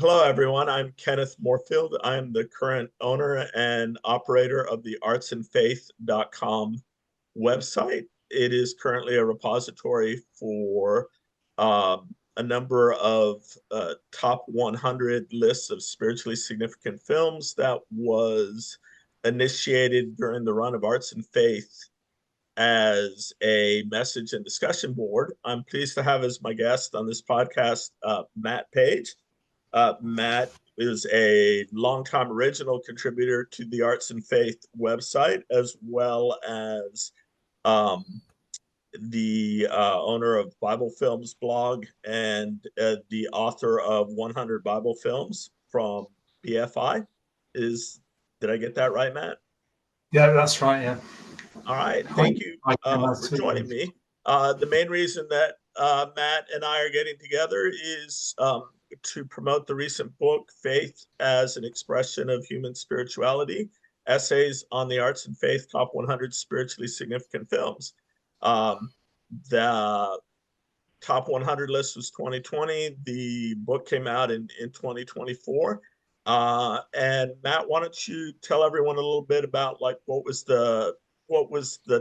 Hello, everyone. I'm Kenneth Morefield. I'm the current owner and operator of the artsandfaith.com website. It is currently a repository for a number of top 100 lists of spiritually significant films that was initiated during the run of Arts and Faith as a message and discussion board. I'm pleased to have as my guest on this podcast, Matt Paga. Matt is a longtime original contributor to the Arts and Faith website, as well as um, the owner of Bible Films blog and the author of 100 Bible Films from BFI. Did I get that right, Matt? Yeah, that's right. Yeah. All right. Hi. Thank you Hi, for joining me. The main reason that Matt and I are getting together is to promote the recent book, Faith as an Expression of Human Spirituality, Essays on the Arts and Faith Top 100 Spiritually Significant Films. The top 100 list was 2020. The book came out in 2024. And Matt, why don't you tell everyone a little bit about like what was the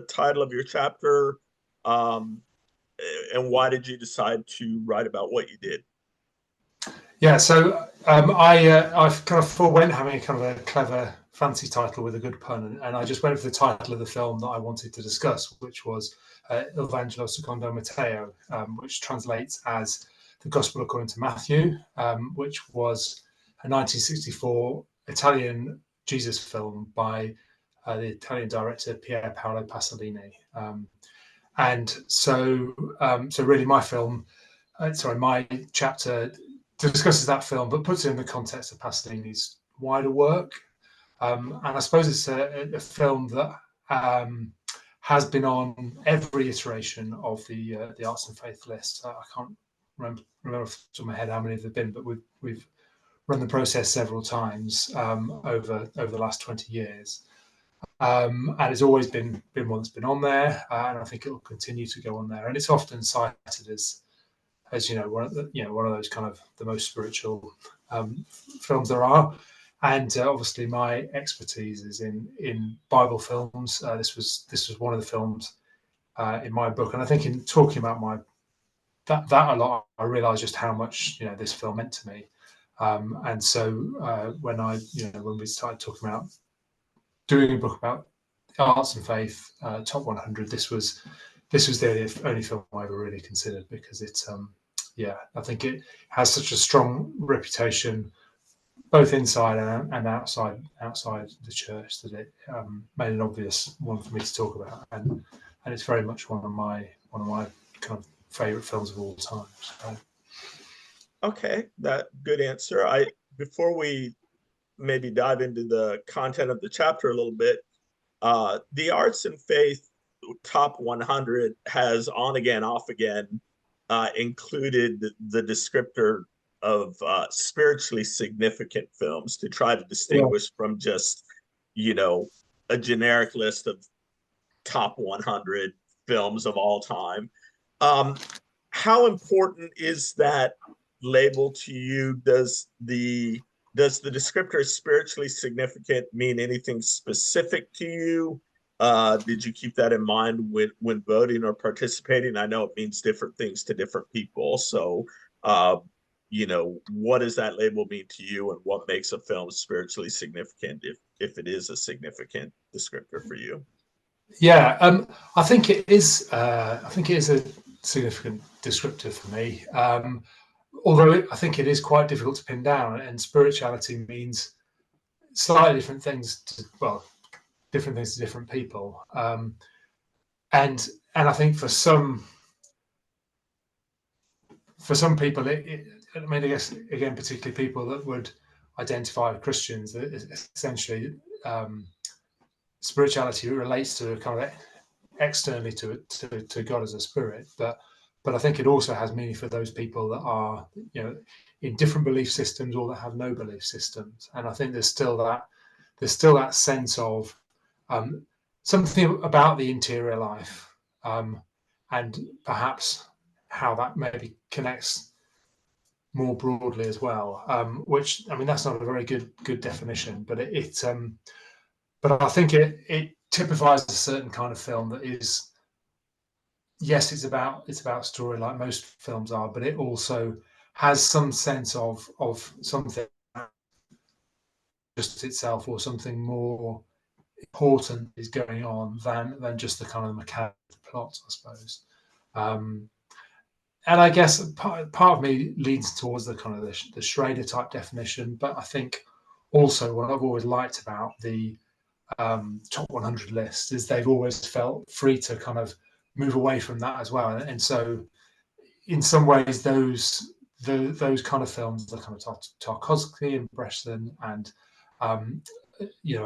title of your chapter, um, and why did you decide to write about what you did? Yeah, so I've kind of forewent having a kind of a clever, fancy title with a good pun, and I just went for the title of the film that I wanted to discuss, which was Il Vangelo secondo Matteo, which translates as the Gospel according to Matthew, which was a 1964 Italian Jesus film by the Italian director Pier Paolo Pasolini. So really my chapter discusses that film, but puts it in the context of Pasolini's wider work. And I suppose it's a film that has been on every iteration of the Arts and Faith list. I can't remember off the top of my head how many there have been, but we've run the process several times over the last 20 years. And it's always been one that's been on there, and I think it will continue to go on there. And it's often cited as one of those kind of the most spiritual films there are. And obviously, my expertise is in Bible films. This was one of the films in my book, and I think in talking about that a lot, I realised just how much this film meant to me. And so when we started talking about doing a book about arts and faith, top 100, this was the only film I ever really considered, because it's I think it has such a strong reputation both inside and outside the church that it made an obvious one for me to talk about, and it's very much one of my kind of favorite films of all time. So. Okay, that good answer. Before we maybe dive into the content of the chapter a little bit, the Arts and Faith top 100 has on again, off again, included the descriptor of spiritually significant films to try to distinguish from just, a generic list of top 100 films of all time. How important is that label to you? Does the descriptor spiritually significant mean anything specific to you? Did you keep that in mind when voting or participating? I know it means different things to different people. So, what does that label mean to you, and what makes a film spiritually significant if it is a significant descriptor for you? Yeah, I think it is. I think it is a significant descriptor for me. Although I think it is quite difficult to pin down, and spirituality means slightly different things to different people. And I think for some people, I mean, I guess again, particularly people that would identify with Christians, essentially spirituality relates to kind of externally to God as a spirit, but I think it also has meaning for those people that are in different belief systems or that have no belief systems. And I think there's still that sense of something about the interior life, and perhaps how that maybe connects more broadly as well. Which, I mean, that's not a very good definition, but but I think it typifies a certain kind of film that is, yes, it's about story like most films are, but it also has some sense of something just itself, or something more important is going on than just the kind of mechanic of the plot, I suppose. Um, and I guess part of me leans towards the kind of the Schrader type definition, but I think also what I've always liked about the top 100 list is they've always felt free to kind of move away from that as well. And so, in some ways, those kind of films, the kind of Tarkovsky and Bresson, and a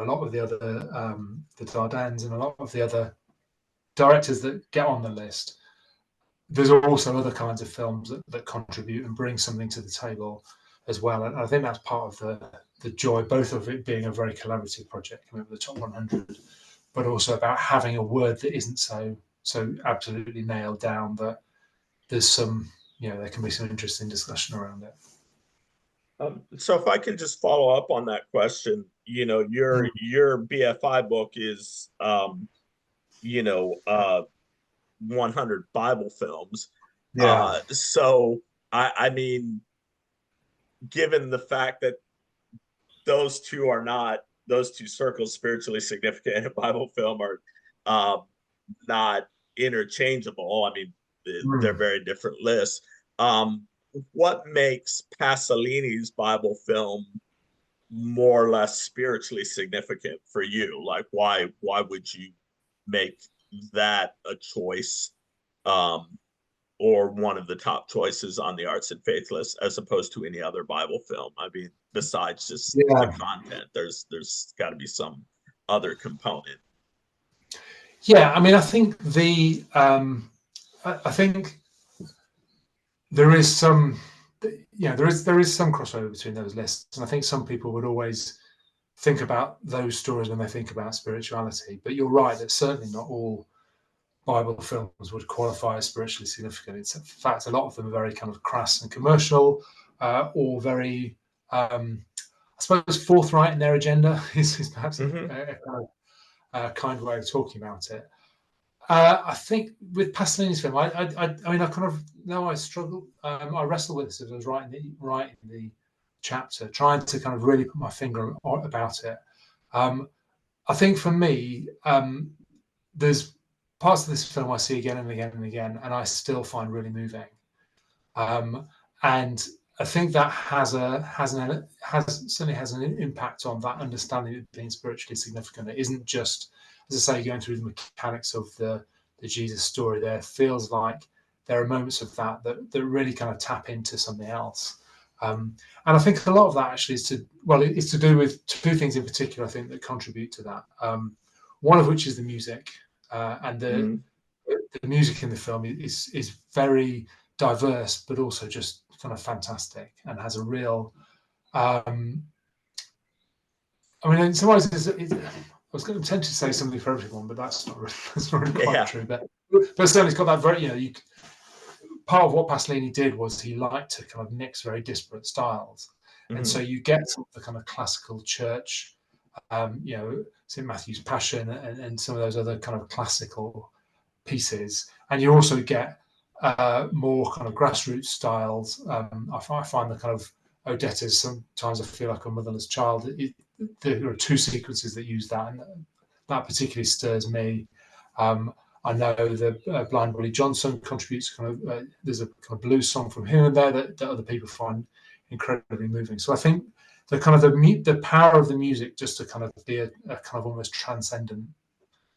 lot of the other the Dardennes and a lot of the other directors that get on the list. There's also other kinds of films that contribute and bring something to the table as well. And I think that's part of the joy, both of it being a very collaborative project, coming up with the top 100, but also about having a word that isn't so absolutely nailed down that there's some, there can be some interesting discussion around it. So if I can just follow up on that question, your BFI book is, 100 Bible films. Yeah. So I mean, given the fact that those two circles, spiritually significant and Bible film, are not interchangeable. I mean, they're Mm. very different lists. What makes Pasolini's Bible film more or less spiritually significant for you? Like, why would you make that a choice, um, or one of the top choices on the arts and faith list, as opposed to any other Bible film? I mean, besides just the Yeah. content, there's got to be some other component. Yeah. I mean, I think I think there is some, there is some crossover between those lists, and I think some people would always think about those stories when they think about spirituality. But you're right that certainly not all Bible films would qualify as spiritually significant. It's, in fact, a lot of them are very kind of crass and commercial, or very, I suppose, forthright in their agenda is perhaps Mm-hmm. a kind of kind way of talking about it. I think with Pasolini's film, I mean, I kind of now I struggle. I wrestle with this as I was writing the chapter, trying to kind of really put my finger about it. I think for me, there's parts of this film I see again and again and again, and I still find really moving. And I think that certainly has an impact on that understanding of being spiritually significant. It isn't just, as I say, going through the mechanics of the Jesus story. There feels like there are moments of that really kind of tap into something else. And I think a lot of that actually it's to do with two things in particular, I think, that contribute to that. One of which is the music, and Mm-hmm. the music in the film is very diverse, but also just kind of fantastic, and has a real. I mean, in some ways, I was going to attempt to say something for everyone, but that's not really quite Yeah. true. But certainly, it's got that very, part of what Pasolini did was he liked to kind of mix very disparate styles, and so Mm-hmm. you get some of the kind of classical church, St. Matthew's Passion, and some of those other kind of classical pieces, and you also get more kind of grassroots styles. I find the kind of Odettas, sometimes I feel like a motherless child. There are two sequences that use that, and that particularly stirs me. I know the Blind Willie Johnson contributes there's a kind of blues song from here and there that other people find incredibly moving. So I think the power of the music just to kind of be a kind of almost transcendent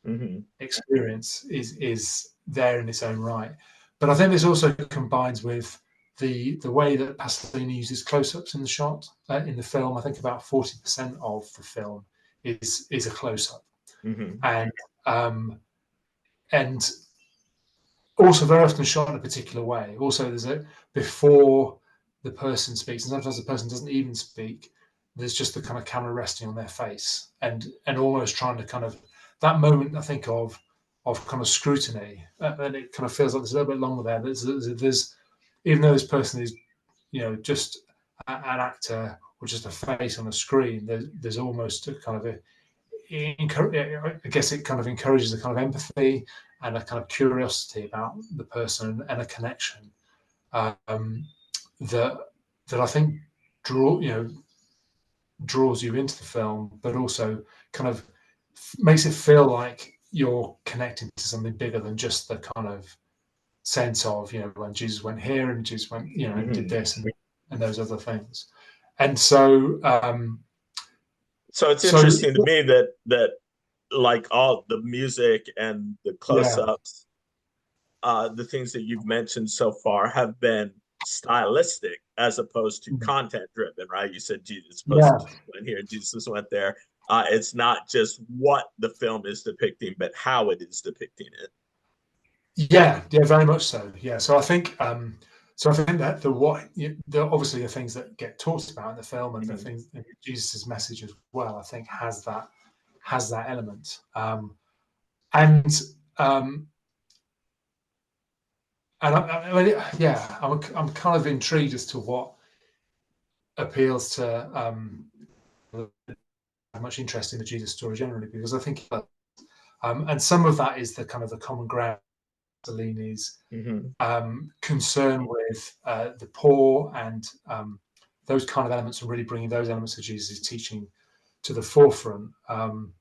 Mm-hmm. experience is there in its own right. But I think this also combines with the way that Pasolini uses close-ups in the shot in the film. I think about 40% of the film is a close-up, Mm-hmm. and and also very often shot in a particular way. Also, there's a before the person speaks, and sometimes the person doesn't even speak. There's just the kind of camera resting on their face, and almost trying to kind of that moment, I think, of kind of scrutiny, and it kind of feels like there's a little bit longer there. There's even though this person is just an actor or just a face on a screen. There's almost a kind of I guess it kind of encourages a kind of empathy and a kind of curiosity about the person and a connection that I think draws you into the film, but also kind of makes it feel like you're connecting to something bigger than just the kind of sense of when Jesus went here and Jesus went and did this and those other things. And so so it's interesting to me that like all the music and the close-ups, the things that you've mentioned so far have been stylistic as opposed to content driven, right? You said Jesus went here, Jesus went there. It's not just what the film is depicting, but how it is depicting it. Yeah, very much so. Yeah, so I think that obviously the things that get talked about in the film and the things Jesus's message as well, I think has that element. And I'm kind of intrigued as to what appeals to much interest in the Jesus story generally, because I think and some of that is the kind of the common ground. Pasolini's concern with the poor and those kind of elements, and really bringing those elements of Jesus' teaching to the forefront. And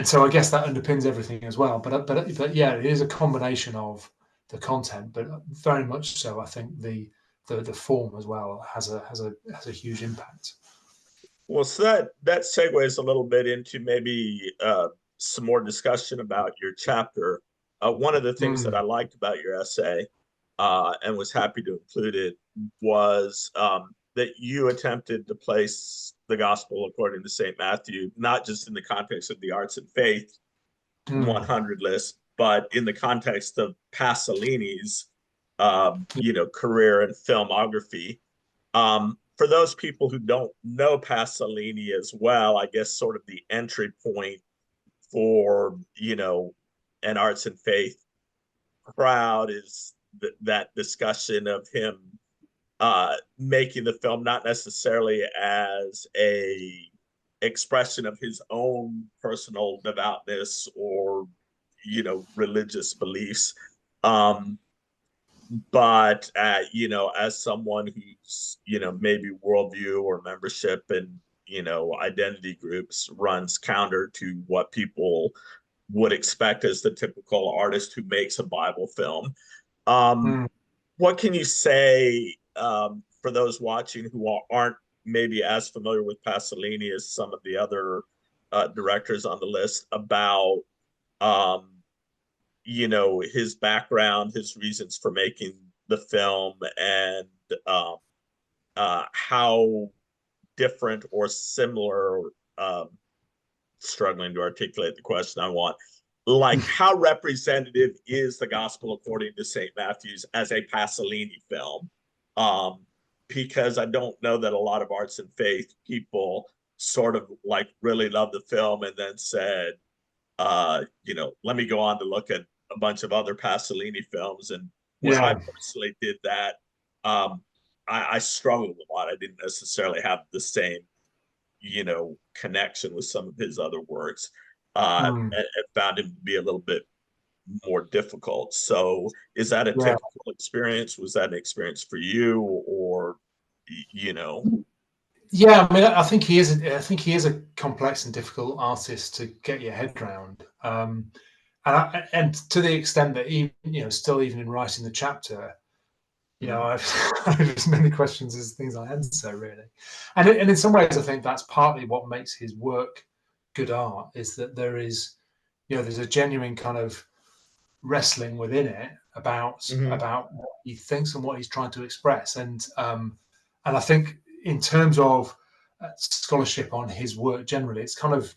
so I guess that underpins everything as well. But yeah, it is a combination of the content, but very much so. I think the form as well has a huge impact. Well, so that segues a little bit into maybe some more discussion about your chapter. One of the things that I liked about your essay and was happy to include it was that you attempted to place the gospel according to St. Matthew, not just in the context of the arts and faith 100 list, but in the context of Pasolini's, career and filmography. For those people who don't know Pasolini as well, I guess sort of the entry point for, an arts and faith crowd is that discussion of him making the film not necessarily as a expression of his own personal devoutness or religious beliefs, but as someone who's maybe worldview or membership and identity groups runs counter to what people would expect as the typical artist who makes a Bible film. What can you say for those watching who aren't maybe as familiar with Pasolini as some of the other directors on the list about his background, his reasons for making the film, and how different or similar, struggling to articulate the question I want, like how representative is the Gospel according to St. Matthew's as a Pasolini film? Because I don't know that a lot of arts and faith people sort of like really loved the film and then said, let me go on to look at a bunch of other Pasolini films. And when I personally did that, I struggled a lot. I didn't necessarily have the same, connection with some of his other works, and found him to be a little bit more difficult. So is that a typical experience? Was that an experience for you, or? Yeah, I mean, I think he is a complex and difficult artist to get your head around, and to the extent that still even in writing the chapter, I have as many questions as things I answer, really. And in some ways, I think that's partly what makes his work good art, is that there's a genuine kind of wrestling within it about what he thinks and what he's trying to express. And I think in terms of scholarship on his work generally, it's kind of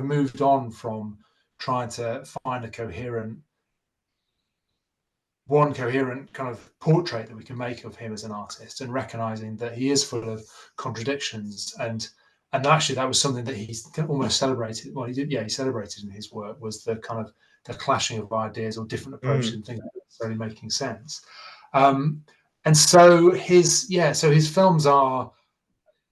moved on from trying to find a coherent kind of portrait that we can make of him as an artist, and recognizing that he is full of contradictions. And actually that was something that he's almost celebrated. Well, he celebrated in his work, was the kind of the clashing of ideas or different approaches and things not necessarily making sense. And and so his films are,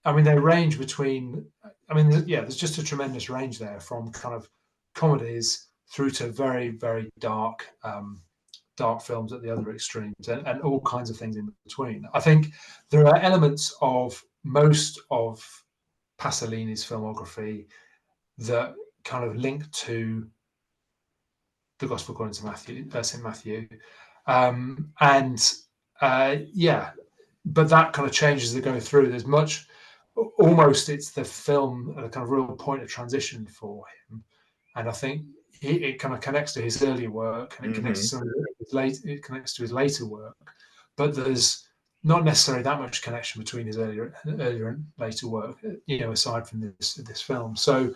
I mean, they range between, I mean, yeah, there's just a tremendous range there, from kind of comedies through to very, very dark films at the other extremes, and all kinds of things in between. I think there are elements of most of Pasolini's filmography that kind of link to the Gospel according to St. Matthew, and yeah, but that kind of changes as they go through. There's much, almost it's the film a kind of real point of transition for him, and I think it kind of connects to his earlier work, and it connects to some of his it connects to his later work, but there's not necessarily that much connection between his earlier and later work, aside from this film. So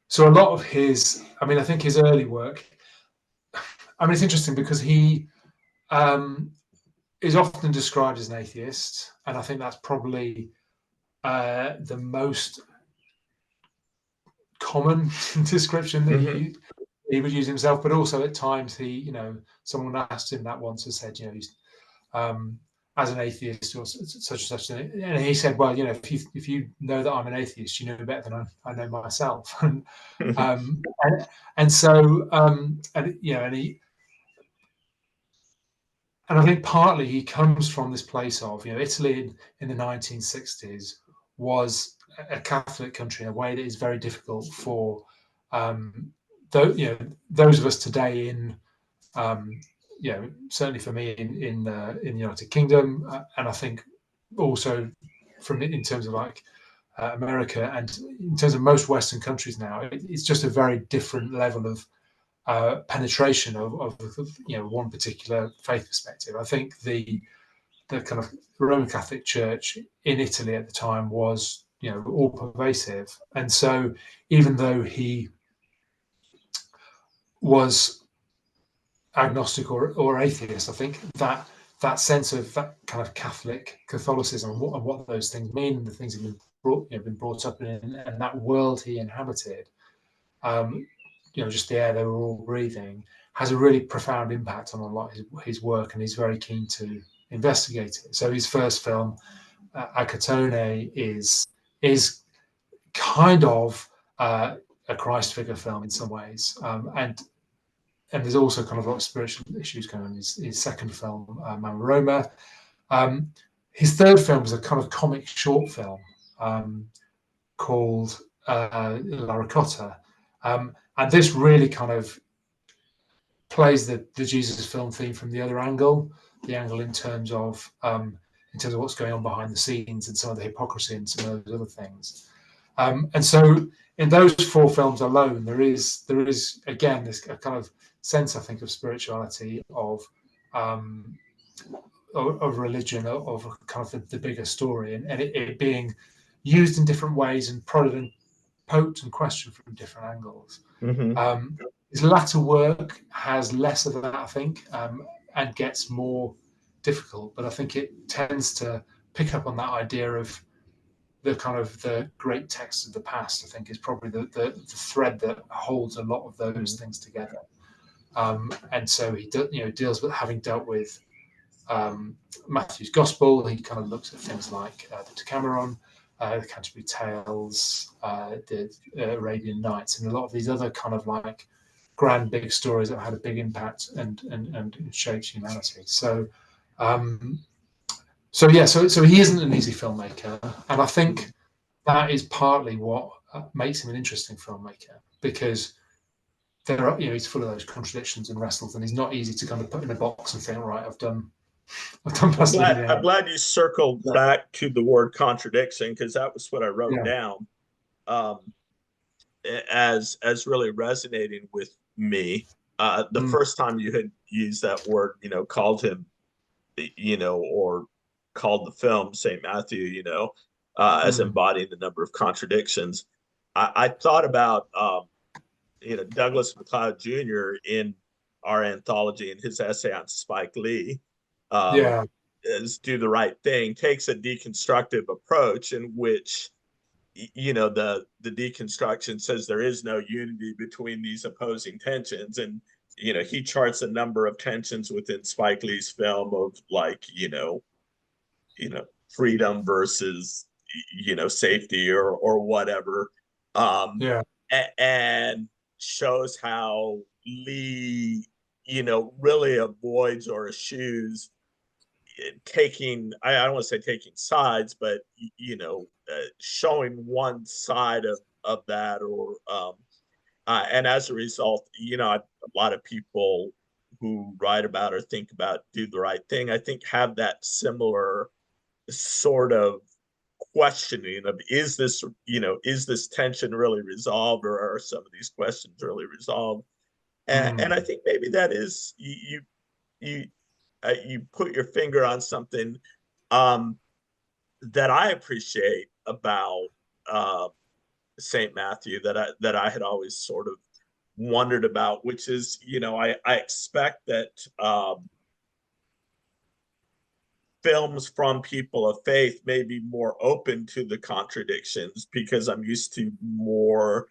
so a lot of his, I mean, I think his early work, I mean, it's interesting because he is often described as an atheist, and I think that's probably the most common description that he would use himself. But also at times someone asked him that once and said, he's as an atheist or such and such, and he said, well, if you know that I'm an atheist, you know better than I know myself. And so and I think partly he comes from this place of, Italy in the 1960s was a Catholic country in a way that is very difficult for those of us today in certainly for me in the United Kingdom, and I think also in terms of like America, and in terms of most Western countries now, it's just a very different level of penetration of one particular faith perspective. I think the kind of Roman Catholic Church in Italy at the time was all pervasive, and so even though he was agnostic or atheist, I think that sense of that kind of Catholicism and what those things mean, and the things he'd been brought up in, and that world he inhabited, just the air they were all breathing, has a really profound impact on a lot of his work, and he's very keen to investigate it. So his first film, Acatone, is kind of a Christ figure film in some ways, and there's also kind of a lot of spiritual issues going on. His second film, Mama Roma. His third film is a kind of comic short film called La Ricotta. And this really kind of plays the Jesus film theme from the other angle, the angle in terms of what's going on behind the scenes and some of the hypocrisy and some of those other things. And so in those four films alone, there is again this kind of sense, I think, of spirituality, of religion, of kind of the bigger story, and it being used in different ways and prodded and poked and questioned from different angles. His latter work has less of that, I think, and gets more difficult, but I think it tends to pick up on that idea of the kind of the great texts of the past. I think is probably the thread that holds a lot of those things together. And so he deals with, having dealt with Matthew's Gospel, he kind of looks at things like the Decameron, the Canterbury Tales, the Arabian Nights, and a lot of these other kind of like grand big stories that had a big impact and shaped humanity. So so he isn't an easy filmmaker, and I think that is partly what makes him an interesting filmmaker, because there are, he's full of those contradictions and wrestles, and he's not easy to kind of put in a box and think, all right, I've done Pasolini. I'm glad you circled back to the word contradiction, because that was what I wrote down as really resonating with me. The first time you had used that word, called him, or called the film St. Matthew, as embodying the number of contradictions. I thought about, Douglas MacLeod Jr. in our anthology, in his essay on Spike Lee, is Do the Right Thing, takes a deconstructive approach in which, the deconstruction says there is no unity between these opposing tensions, and he charts a number of tensions within Spike Lee's film of like, freedom versus, safety or whatever. Um, Yeah. and shows how Lee, really avoids or eschews taking, I don't want to say taking sides, but showing one side of that, or and as a result, a lot of people who write about or think about Do the Right Thing, I think, have that similar sort of questioning of, is this tension really resolved, or are some of these questions really resolved? And I Mm. think maybe that is, you you put your finger on something um, that I appreciate about uh, Saint Matthew, that I had always sort of wondered about, which is, I expect that films from people of faith may be more open to the contradictions, because I'm used to more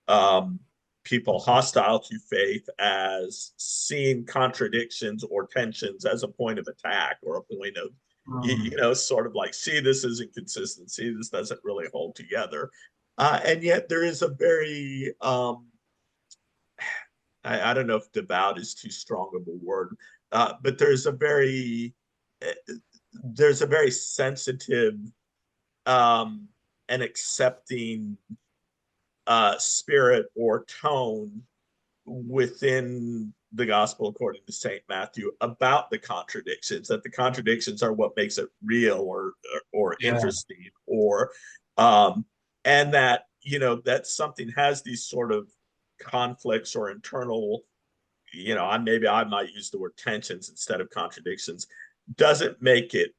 um, people hostile to faith as seeing contradictions or tensions as a point of attack, or a point of, Mm. sort of like, see, this isn't consistent, see, this doesn't really hold together. And yet there is a very, I don't know if devout is too strong of a word, but uh, there's a very sensitive um, and accepting spirit or tone within the gospel according to Saint Matthew about the contradictions, that the contradictions are what makes it real, or Yeah. interesting, or um and that, that something has these sort of conflicts or internal, I might use the word tensions instead of contradictions, doesn't make it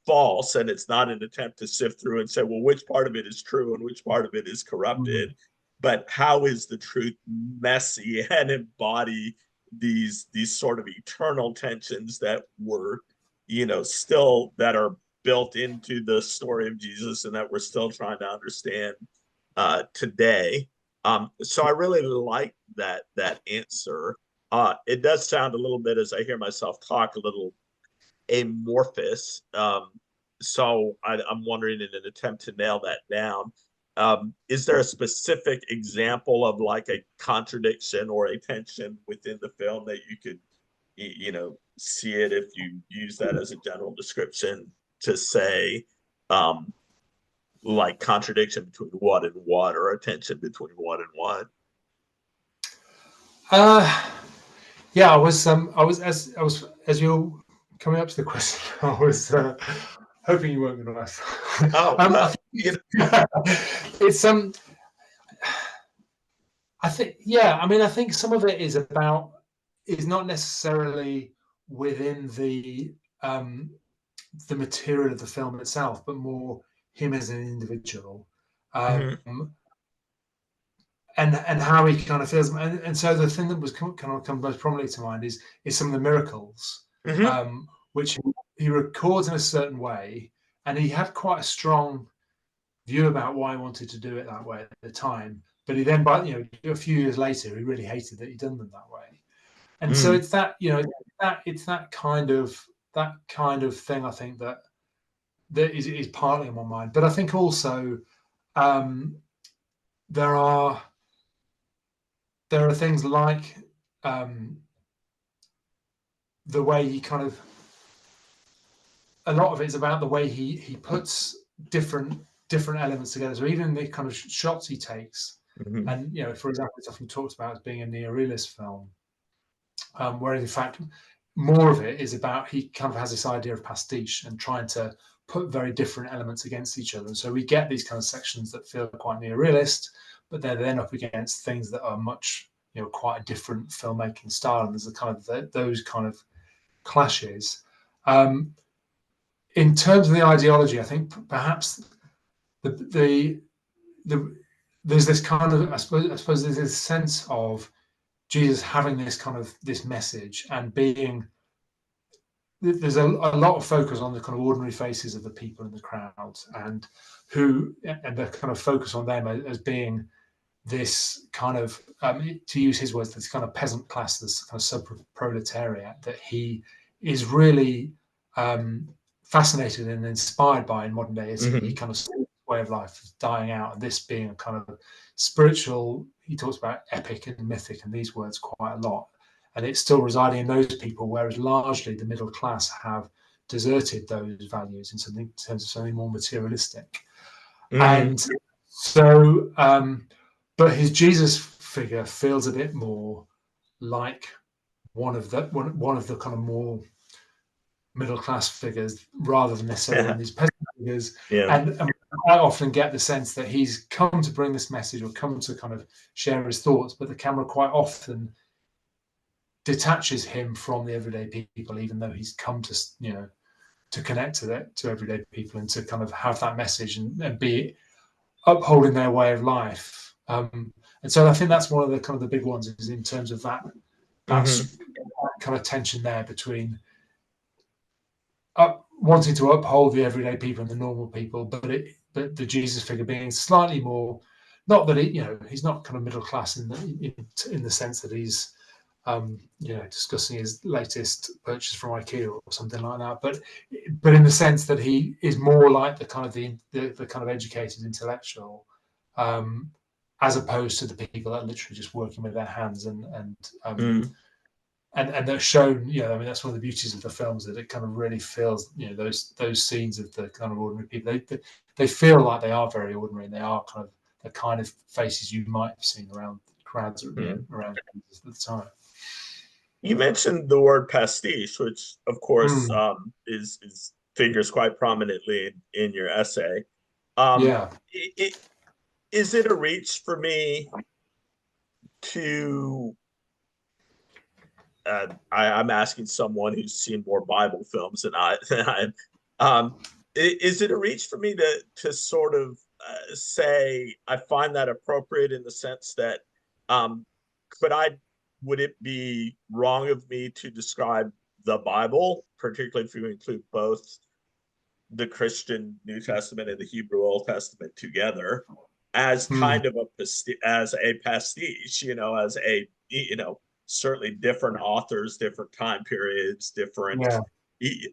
false. And it's not an attempt to sift through and say, well, which part of it is true and which part of it is corrupted, Mm. but how is the truth messy and embody these sort of eternal tensions that were, still, that are built into the story of Jesus, and that we're still trying to understand today. So I really like that answer. It does sound a little bit, as I hear myself talk, a little amorphous. So I'm wondering, in an attempt to nail that down, is there a specific example of like a contradiction or a tension within the film that you could, see it, if you use that as a general description, to say, um, like, contradiction between what and what, or a tension between what and what? Uh, yeah, as you're coming up to the question, I was hoping you weren't going to ask. Oh, I well, think it's I think, yeah, I mean, I think some of it is not necessarily within the material of the film itself, but more him as an individual, um, mhm, and how he kind of feels. And so the thing that was kind of come most prominently to mind is some of the miracles, mhm, which he records in a certain way, and he had quite a strong view about why he wanted to do it that way at the time. But he then, by a few years later, he really hated that he'd done them that way. And so mhm, it's that it's that kind of thing. I think that is partly on my mind. But I think also um, there are things like um, the way he kind of a lot of it is about the way he puts different elements together. So even the kind of shots he takes, mhm, and for example, it's often talked about as being a neorealist film, where in fact more of it is about he kind of has this idea of pastiche and trying to put very different elements against each other. And so we get these kind of sections that feel quite neorealist, but they're then up against things that are much quite a different filmmaking style. And there's a kind of those kind of clashes. Um, in terms of the ideology, I think perhaps the the there's this kind of I suppose there's this sense of Jesus having this kind of this message and being there's a lot of focus on the kind of ordinary faces of the people in the crowd and the kind of focus on them as being this kind of, to use his words, this kind of peasant class, this kind of sub-proletariat that he is really fascinated and inspired by in modern day. Is he kind of sees his way of life dying out, and this being a kind of spiritual. He talks about epic and mythic and these words quite a lot, and it's still residing in those people, whereas largely the middle class have deserted those values in terms of something more materialistic. And so, but his Jesus figure feels a bit more like one of the kind of more middle class figures, rather than necessarily one of these peasant figures. Yeah. And I often get the sense that he's come to bring this message or come to kind of share his thoughts, but the camera quite often detaches him from the everyday people, even though he's come to, you know, to connect to everyday people and to kind of have that message and be upholding their way of life. And so I think that's one of the kind of the big ones, is in terms of that kind of tension there between wanting to uphold the everyday people and the normal people, but the Jesus figure being slightly more, not that he's not kind of middle class in the sense that he's discussing his latest purchase from IKEA or something like that, but in the sense that he is more like the kind of the kind of educated intellectual, as opposed to the people that are literally just working with their hands and they're shown, I mean, that's one of the beauties of the films, that it kind of really feels, those scenes of the kind of ordinary people, they feel like they are very ordinary, and they are kind of the kind of faces you might have seen around crowds around at the time. You mentioned the word pastiche, which of course is figures quite prominently in your essay. Yeah. Is it a reach for me to I'm asking someone who's seen more Bible films than I. Is it a reach for me to sort of say I find that appropriate, in the sense that would it be wrong of me to describe the Bible, particularly if you include both the Christian New Testament and the Hebrew Old Testament together, as kind of as a pastiche, as a certainly different authors, different time periods, different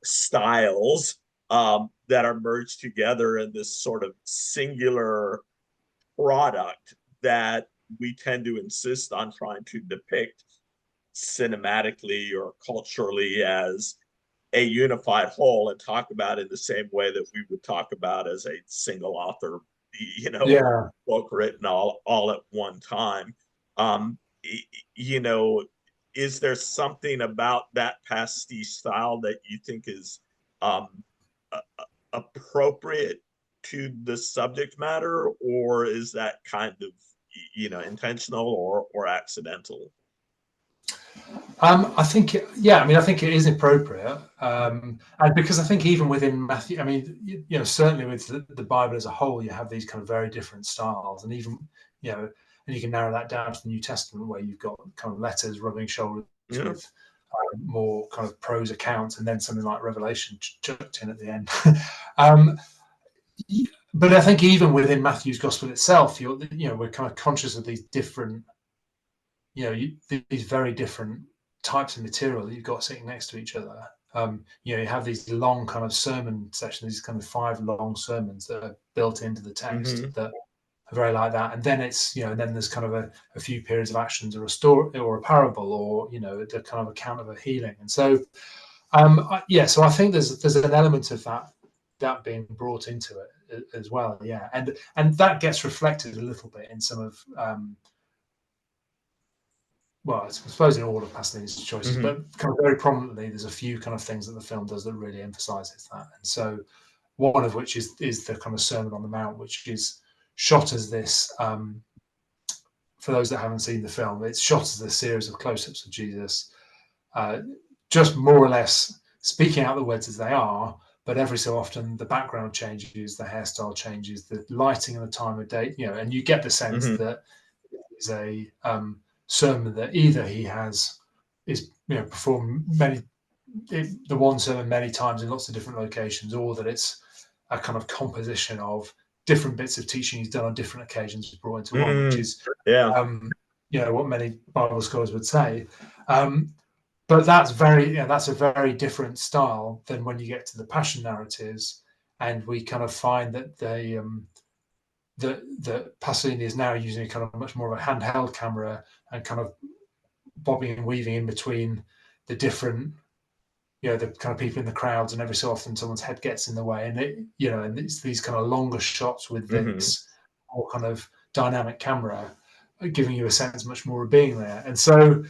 styles that are merged together in this sort of singular product that we tend to insist on trying to depict cinematically or culturally as a unified whole, and talk about it in the same way that we would talk about as a single author, book written all at one time. You know, is there something about that pastiche style that you think is appropriate to the subject matter, or is that kind of intentional or accidental? I think, I mean, I think it is appropriate, and because I think even within Matthew, I mean, certainly with the Bible as a whole, you have these kind of very different styles, and even and you can narrow that down to the New Testament, where you've got kind of letters rubbing shoulders with more kind of prose accounts, and then something like Revelation chucked in at the end. But I think even within Matthew's Gospel itself, we're kind of conscious of these different, these very different types of material that you've got sitting next to each other. You have these long kind of sermon sessions, these kind of 5 long sermons that are built into the text that are very like that. And then it's, and then there's kind of a few periods of actions, or a story or a parable, or, the kind of account of a healing. And so, so I think there's an element of that being brought into it as well. Yeah. And that gets reflected a little bit in some of, well, I suppose in all of Pasolini's choices, but kind of very prominently, there's a few kind of things that the film does that really emphasizes that. And so one of which is the kind of Sermon on the Mount, which is shot as this, for those that haven't seen the film, it's shot as a series of close-ups of Jesus, just more or less speaking out the words as they are, but every so often the background changes, the hairstyle changes, the lighting and the time of day, and you get the sense that it's a sermon that either he is performed the one sermon many times in lots of different locations, or that it's a kind of composition of different bits of teaching he's done on different occasions brought into one, which Mm, is yeah. what many Bible scholars would say. But that's that's a very different style than when you get to the Passion narratives, and we kind of find that that Pasolini is now using a kind of much more of a handheld camera and kind of bobbing and weaving in between the different, the kind of people in the crowds, and every so often someone's head gets in the way, and and it's these kind of longer shots with Hmm. this more kind of dynamic camera, giving you a sense much more of being there. And so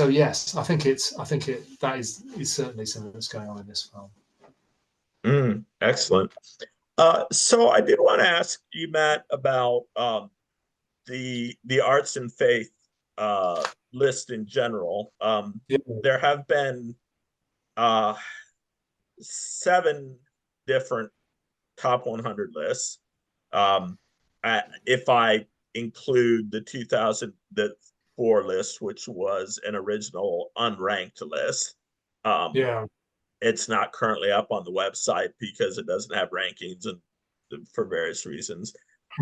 yes, I think that is certainly something that's going on in this film. Excellent. So I did want to ask you, Matt, about the arts and faith list in general. Yeah, There have been uh, 7 different top 100 lists. Um, if I include the 2004 list, which was an original unranked list, um, yeah, it's not currently up on the website because it doesn't have rankings and for various reasons.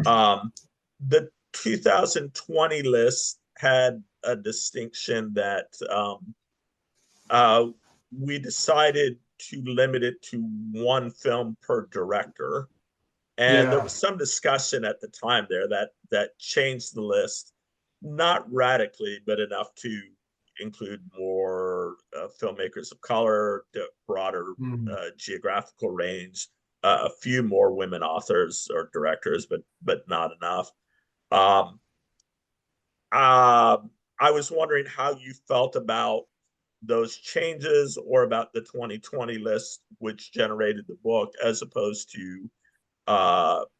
Um, the 2020 list had a distinction that uh, we decided to limit it to one film per director. And there yeah, was some discussion at the time there that changed the list, not radically, but enough to include more filmmakers of color, broader mm, geographical range, a few more women authors or directors, but not enough. Um, uh, I was wondering how you felt about those changes or about the 2020 list, which generated the book, as opposed to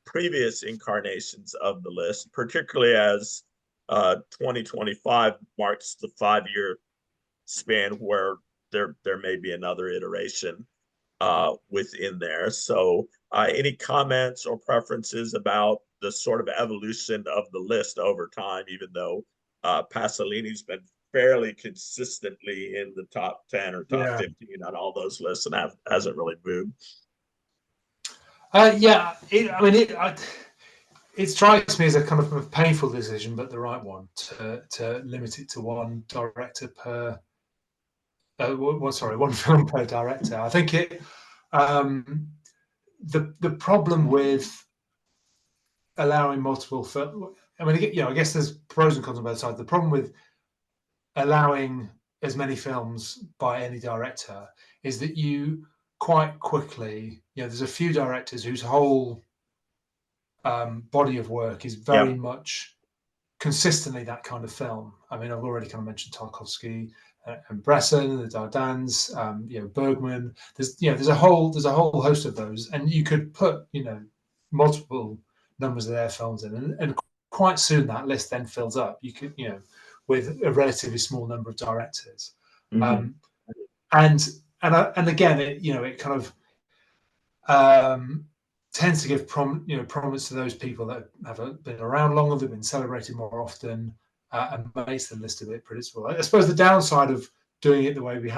previous incarnations of the list, particularly as 2025 marks the 5-year span where there may be another iteration within there. So, any comments or preferences about the sort of evolution of the list over time, even though Pasolini's been fairly consistently in the top 10 or top yeah. 15 on all those lists and hasn't really moved. Yeah, it strikes me as a kind of a painful decision, but the right one to limit it to one director per. One film per director. I think um, the problem with allowing multiple film. I mean, I guess there's pros and cons on both sides. The problem with allowing as many films by any director is that you quite quickly, there's a few directors whose whole body of work is very Yep. much consistently that kind of film. I mean, I've already kind of mentioned Tarkovsky and Bresson, the Dardans, Bergman. There's a whole host of those, and you could put multiple numbers of their films in, and quite soon that list then fills up. You could with a relatively small number of directors, Mm-hmm. um, and again, it kind of tends to give prominence to those people that have been around longer, they've been celebrated more often, and makes the list a bit predictable. I suppose the downside of doing it the way we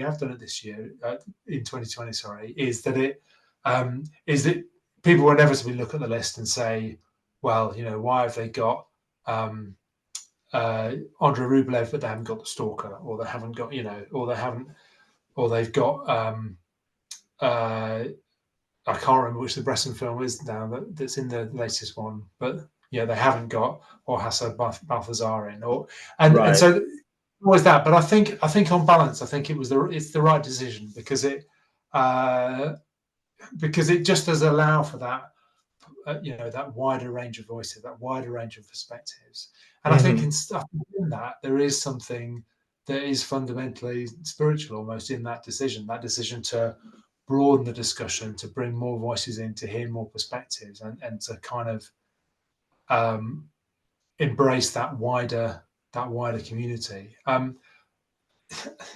have done it this year in 2020, sorry, is that people will inevitably look at the list and say, well, why have they got Andrei Rublev, but they haven't got the Stalker, or they haven't got, or they've got I can't remember which the Bresson film is now that's in the latest one, but they haven't got or Hassad Balthazar in, and Right. so always that. But I think on balance, I think it's the right decision uh, because it just does allow for that that wider range of voices, that wider range of perspectives, and I think Mm-hmm. in stuff in that there is something that is fundamentally spiritual almost in that decision to broaden the discussion, to bring more voices in, to hear more perspectives, and to kind of um, embrace that wider community.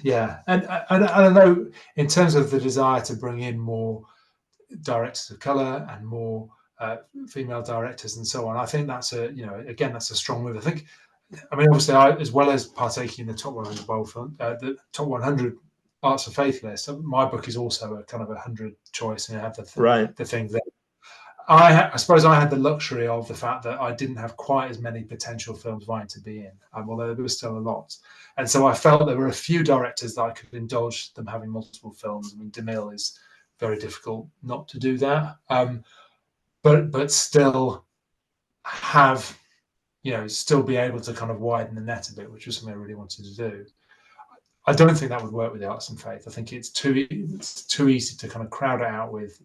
Yeah, and I don't know in terms of the desire to bring in more directors of color and more female directors and so on. I think that's again that's a strong move. I mean, obviously, as well as partaking in the top 100 bowl film, the top 100 arts of faith list, my book is also a kind of 100 choice, and I have Right. the thing there. I suppose I had the luxury of the fact that I didn't have quite as many potential films vying to be in, although there was still a lot. And so I felt there were a few directors that I could indulge them having multiple films. I mean, DeMille is very difficult not to do that, but still have, still be able to kind of widen the net a bit, which was something I really wanted to do. I don't think that would work with the Arts and Faith. I think it's too easy to kind of crowd it out with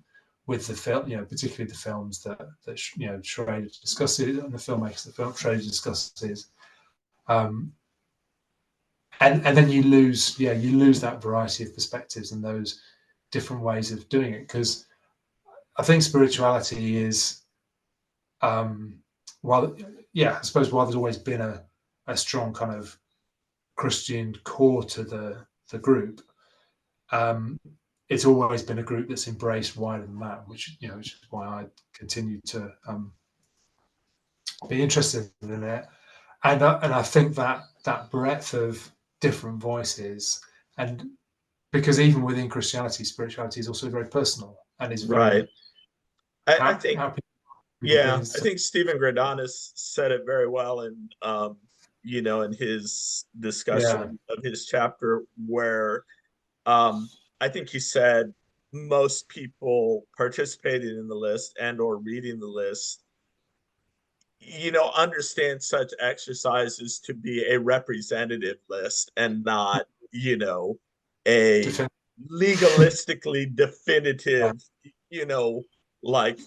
the film, particularly the films that Schrader discusses and the filmmakers that Schrader discusses, um, and then you lose that variety of perspectives and those different ways of doing it, because I think spirituality is, while I suppose while there's always been a strong kind of Christian core to the group, um, it's always been a group that's embraced wider than that, which is why I continue to be interested in it, and I think that breadth of different voices, and because even within Christianity, spirituality is also very personal and is Right. very I how think, how people yeah, being. I So, think Stephen Gradanis said it very well in his yeah, discussion of his chapter where I think he said most people participating in the list and or reading the list, understand such exercises to be a representative list and not, a defend, legalistically yeah, definitive, you know, like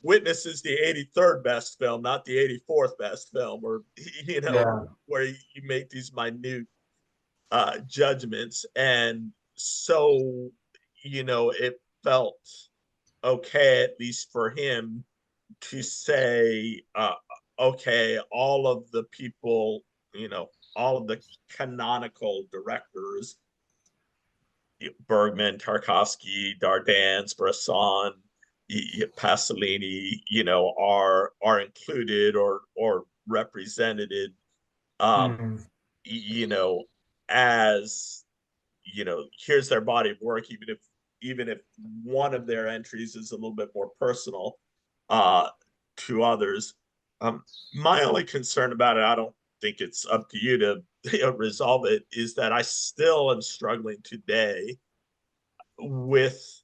Witness is the 83rd best film, not the 84th best film, or yeah, where you make these minute judgments. And so, it felt okay, at least for him, to say, okay, all of the people, all of the canonical directors, Bergman, Tarkovsky, Dardan's, Bresson, Pasolini, are included or represented, um, mm, you know, as here's their body of work, even if one of their entries is a little bit more personal uh, to others. Um, my only concern about it, I don't think it's up to you to resolve it, is that I still am struggling today with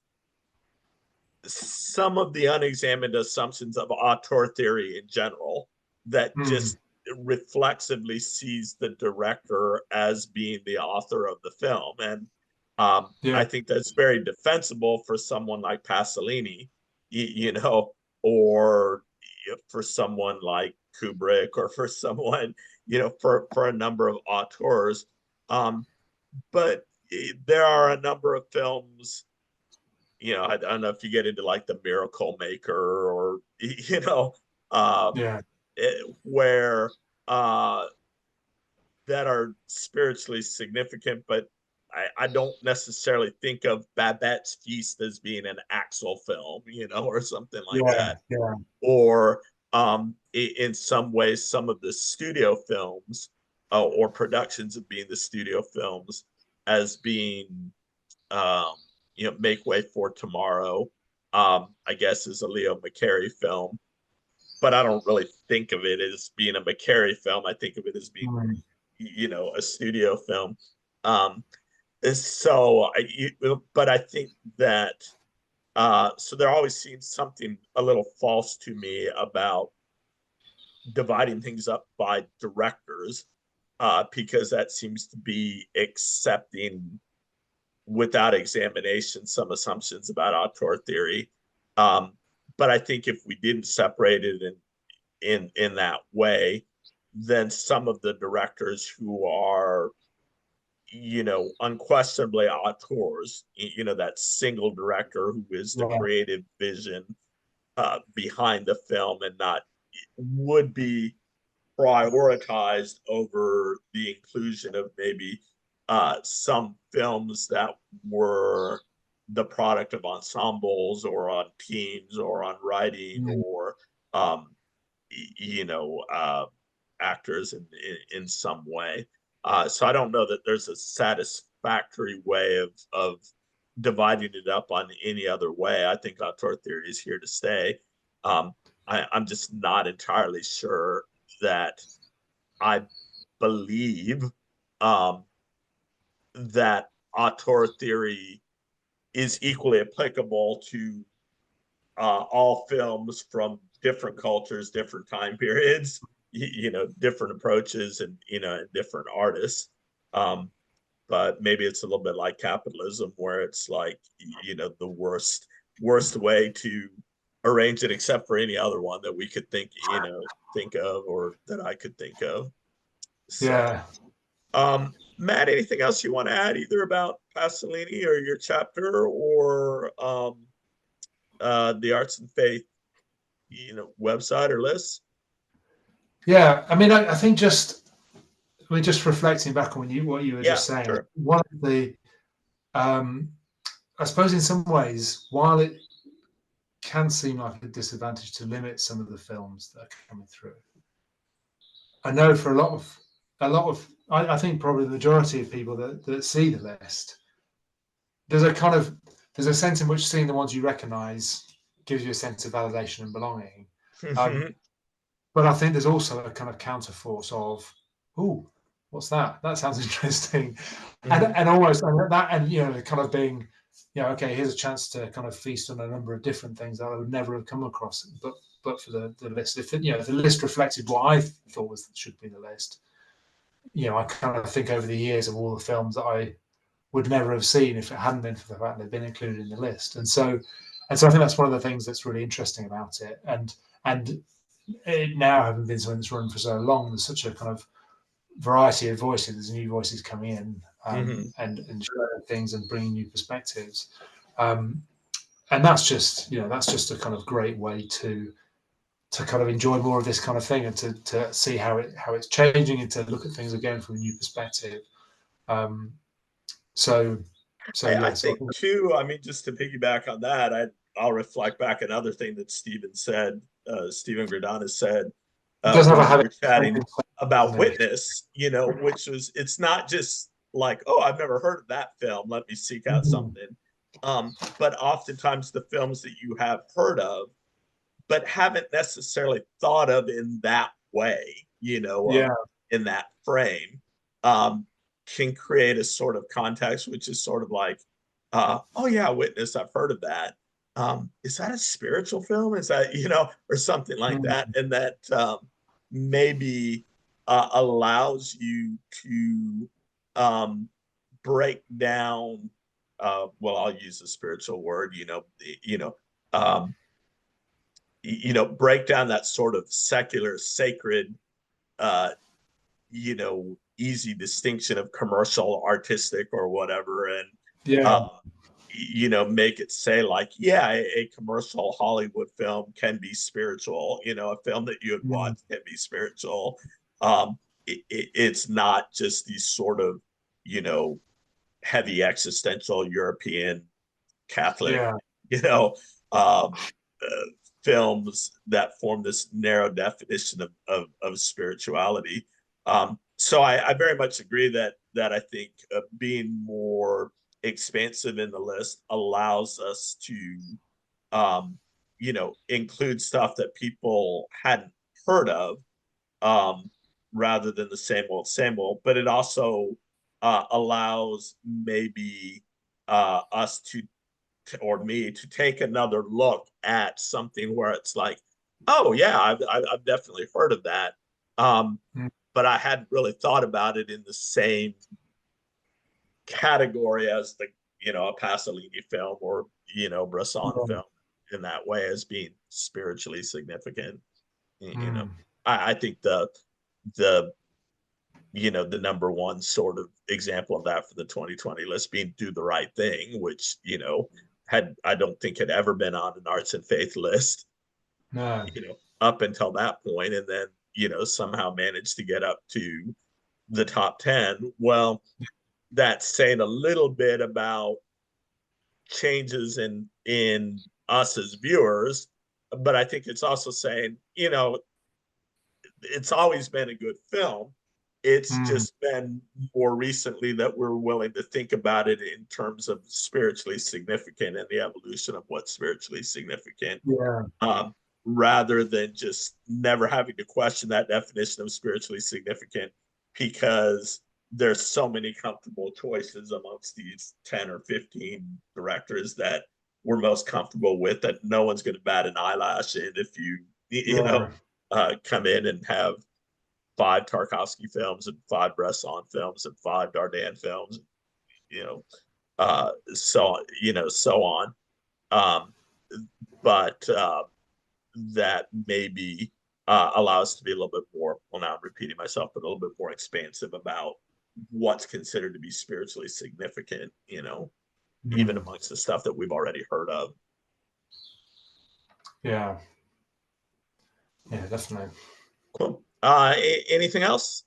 some of the unexamined assumptions of auteur theory in general that mm, just reflexively sees the director as being the author of the film. And yeah, I think that's very defensible for someone like Pasolini, or for someone like Kubrick, or for someone, for a number of auteurs. But there are a number of films, I don't know if you get into like the Miracle Maker, or uh, yeah, where that are spiritually significant, but I don't necessarily think of Babette's Feast as being an Axel film, or something like yeah, that. yeah, Or in some ways, some of the studio films, or productions of being the studio films, as being, um, Make Way for Tomorrow, I guess, is a Leo McCarey film, but I don't really think of it as being a McCarey film. I think of it as being, mm, a studio film. Um, but I think that, so there always seems something a little false to me about dividing things up by directors, because that seems to be accepting without examination some assumptions about auteur theory. Um, but I think if we didn't separate it in that way, then some of the directors who are, unquestionably auteurs, that single director who is the right, creative vision behind the film, and not would be prioritized over the inclusion of maybe some films that were the product of ensembles, or on teams, or on writing, mm, or you know actors in some way. So I don't know that there's a satisfactory way of dividing it up on any other way. I think auteur theory is here to stay. I'm just not entirely sure that I believe um, that auteur theory is equally applicable to all films from different cultures, different time periods, different approaches, and different artists. Um, but maybe it's a little bit like capitalism, where it's like the worst way to arrange it, except for any other one that we could think of, or that I could think of. So, Yeah. Matt, anything else you want to add, either about Pasolini or your chapter, or the Arts and Faith, website or list? Yeah. I mean, I think we're just reflecting back on what you were Yeah, just saying. sure. One of the, um, I suppose, in some ways, while it can seem like a disadvantage to limit some of the films that are coming through, I know for I think probably the majority of people that see the list, there's a kind of there's a sense in which seeing the ones you recognise gives you a sense of validation and belonging. Um, but I think there's also a kind of counterforce of, oh, what's that? That sounds interesting, and almost kind of being, okay, here's a chance to kind of feast on a number of different things that I would never have come across, but for the list, if if the list reflected what I thought should be the list, I kind of think over the years of all the films that I would never have seen if it hadn't been for the fact they've been included in the list. And so I think that's one of the things that's really interesting about it. And it now having been something that's run for so long, there's such a kind of variety of voices. There's new voices coming in, and sharing things and bringing new perspectives. Um, and that's just a kind of great way to kind of enjoy more of this kind of thing, and to see how it's changing, and to look at things again from a new perspective. Um, so so I yeah, think too, I mean, just to piggyback on that, I'll reflect back another thing that Stephen Gradana said, it does have a when we habit were of changing, chatting about doesn't it? Witness, which was, it's not just like, oh, I've never heard of that film, let me seek out Mhm. something. But oftentimes the films that you have heard of, but haven't necessarily thought of in that way, Yeah. in that frame, um, can create a sort of context, which is sort of like, oh yeah, Witness, I've heard of that. Is that a spiritual film? Is that, or something like that? Mm. And that maybe allows you to break down, well, I'll use a spiritual word, um, break down that sort of secular, sacred, uh, easy distinction of commercial, artistic, or whatever, and Yeah. um, make it say like, yeah, a commercial Hollywood film can be spiritual. A film that you would Mm. watch can be spiritual. It's not just these sort of, you know, heavy existential European Catholic, Yeah. you know, um, uh, films that form this narrow definition of spirituality. So I very much agree that I think being more expansive in the list allows us to, include stuff that people hadn't heard of, um, rather than the same old. But it also allows maybe us to, or me, to take another look at something where it's like, oh yeah, I've definitely heard of that, um, Mm. but I hadn't really thought about it in the same category as the a Pasolini film, or Bresson Yeah. film, in that way, as being spiritually significant. You know, Mm. I think the the number one sort of example of that for the 2020 list being Do the Right Thing, which, had, I don't think, had ever been on an arts and faith list, No. up until that point, and then, somehow managed to get up to the top 10. Well, that's saying a little bit about changes in us as viewers, but I think it's also saying, it's always been a good film. It's Mm. just been more recently that we're willing to think about it in terms of spiritually significant, and the evolution of what's spiritually significant. Yeah. rather than just never having to question that definition of spiritually significant, because there's so many comfortable choices amongst these 10 or 15 directors that we're most comfortable with, that no one's going to bat an eyelash in if Yeah. come in and have 5 Tarkovsky films and 5 Bresson films and 5 Dardenne films, you know, so on. Um, but that maybe allow us to be a little bit more, well, now I'm repeating myself, but a little bit more expansive about what's considered to be spiritually significant, even Mm. amongst the stuff that we've already heard of. Yeah. Yeah, definitely. Cool. Anything else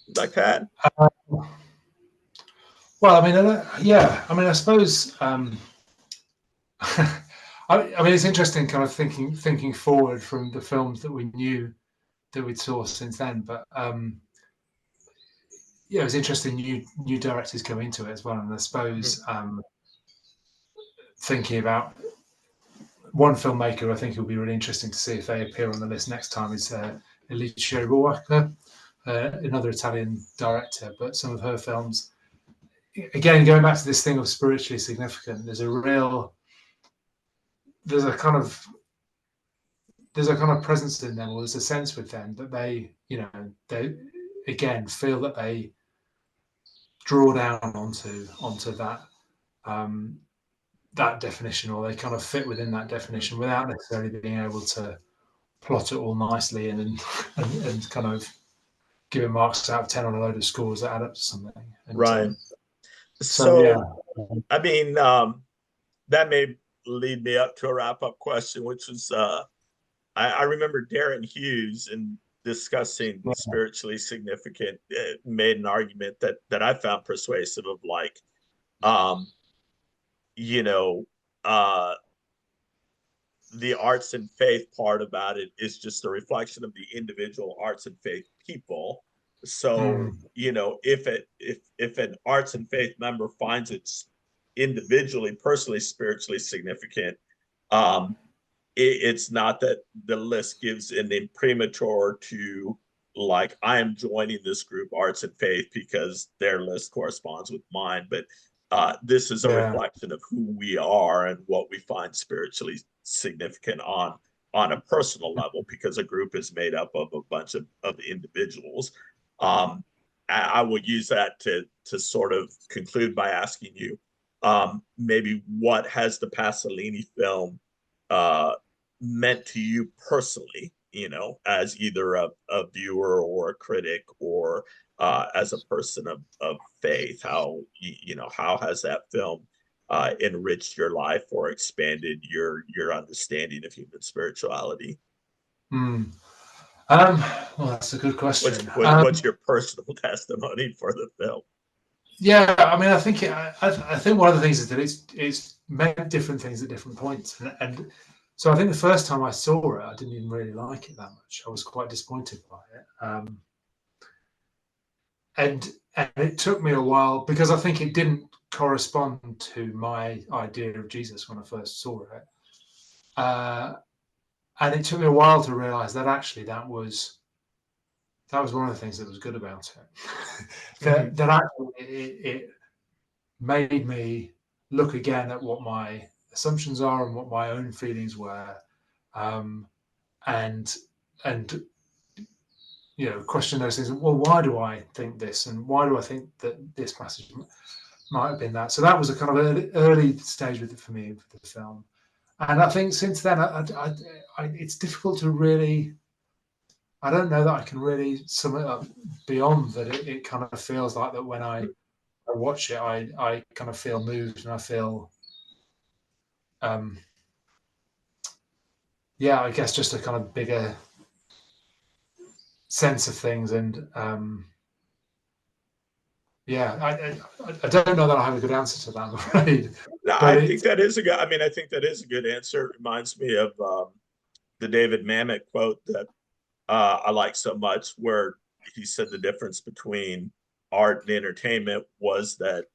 you'd like to add? Uh, well, I mean, yeah, I mean, I suppose. I mean, it's interesting, kind of thinking forward from the films that we knew that we'd saw since then. But yeah, it was interesting. New directors come into it as well, and I suppose thinking about one filmmaker, I think it will be really interesting to see if they appear on the list next time. Is Alice Rohrwacher, another Italian director, but some of her films, again, going back to this thing of spiritually significant, there's a kind of presence in them, or there's a sense with them that they again feel that they draw down onto that definition, or they kind of fit within that definition without necessarily being able to plot it all nicely and kind of give it marks out of 10 on a load of scores that add up to something. And Right. so yeah. So, I mean, that may lead me up to a wrap up question, which is I remember Darren Hughes, in discussing spiritually significant, made an argument that I found persuasive of, like, um, you know, uh, the arts and faith part about it is just a reflection of the individual arts and faith people. So, Mm, if an arts and faith member finds it individually, personally, spiritually significant, um, it's not that the list gives an imprimatur to, like, I am joining this group, arts and faith, because their list corresponds with mine, but this is a yeah. reflection of who we are and what we find spiritually significant on a personal level, because a group is made up of a bunch of individuals. um, I will use that to sort of conclude by asking you, maybe what has the Pasolini film uh, meant to you personally, as either a viewer or a critic, or as a person of faith? How has that film enriched your life or expanded your understanding of human spirituality? Mm. Well, that's a good What's question. what, what's your personal testimony for the film? Yeah, I mean, I think one of the things is that it's meant different things at different points, and so I think the first time I saw it, I didn't even really like it that much. I was quite disappointed by it, and it took me a while because I think it didn't correspond to my idea of Jesus when I first saw it, and it took me a while to realize that actually that was one of the things that was good about it. Mm-hmm. That actually it made me look again at what my assumptions are and what my own feelings were, um, and and question those things. Well, why do I think this, and why do I think that this passage might have been that? So that was a kind of early stage with it for me with the film, and I think since then, it's difficult to really. I don't know that I can really sum it up beyond that. It kind of feels like that when I watch it, I kind of feel moved and I feel, um, yeah, I guess just a kind of bigger sense of things. And yeah, I don't know that I have a good answer to that, I'm afraid. No, But I think that is a good. I mean, I think that is a good answer. It reminds me of the David Mamet quote that I like so much, where he said the difference between art and entertainment was that,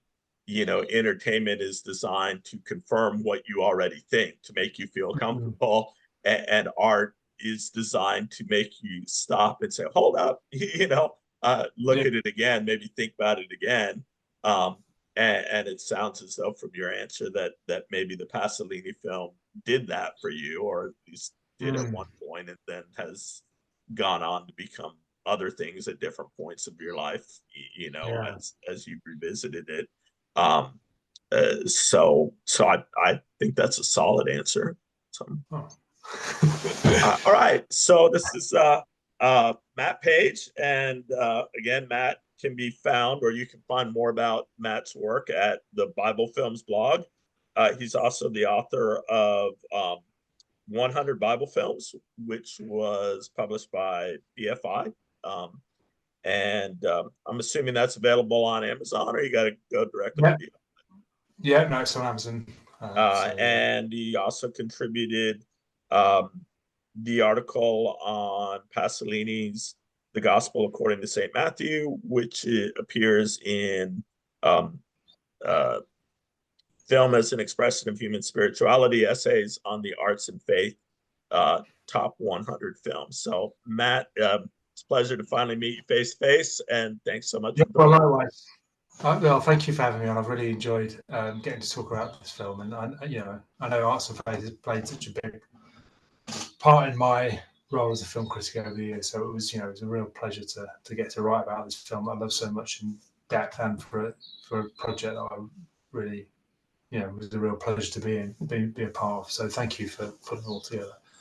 entertainment is designed to confirm what you already think, to make you feel comfortable. and art is designed to make you stop and say, hold up, look Yeah, at it again, maybe think about it again. Um, and it sounds as though from your answer that maybe the Pasolini film did that for you, or at least did at one point, and then has gone on to become other things at different points of your life, yeah. as you revisited it. Um, so I think that's a solid answer. So, Oh. all right. So this is Matt Page, and again, Matt can be found, or you can find more about Matt's work at the Bible Films blog. He's also the author of 100 Bible Films, which was published by BFI. Um, and I'm assuming that's available on Amazon, or you got to go directly to Yeah, BFI. yeah. No, it's on Amazon. And he also contributed um, the article on Pasolini's The Gospel According to St. Matthew, which appears in um, uh, Film as an Expression of Human Spirituality, Essays on the Arts and Faith, Top 100 Films. So, Matt, it's a pleasure to finally meet you face to face, and thanks so much Yeah, for well, joining. likewise. Well, thank you for having me on. I've really enjoyed getting to talk about this film, and I know Arts and Faith has played such a big part in my role as a film critic over the years. So it was a real pleasure to get to write about this film I love so much in depth, and for a project that I really, it was a real pleasure to be a part of. So thank you for putting it all together.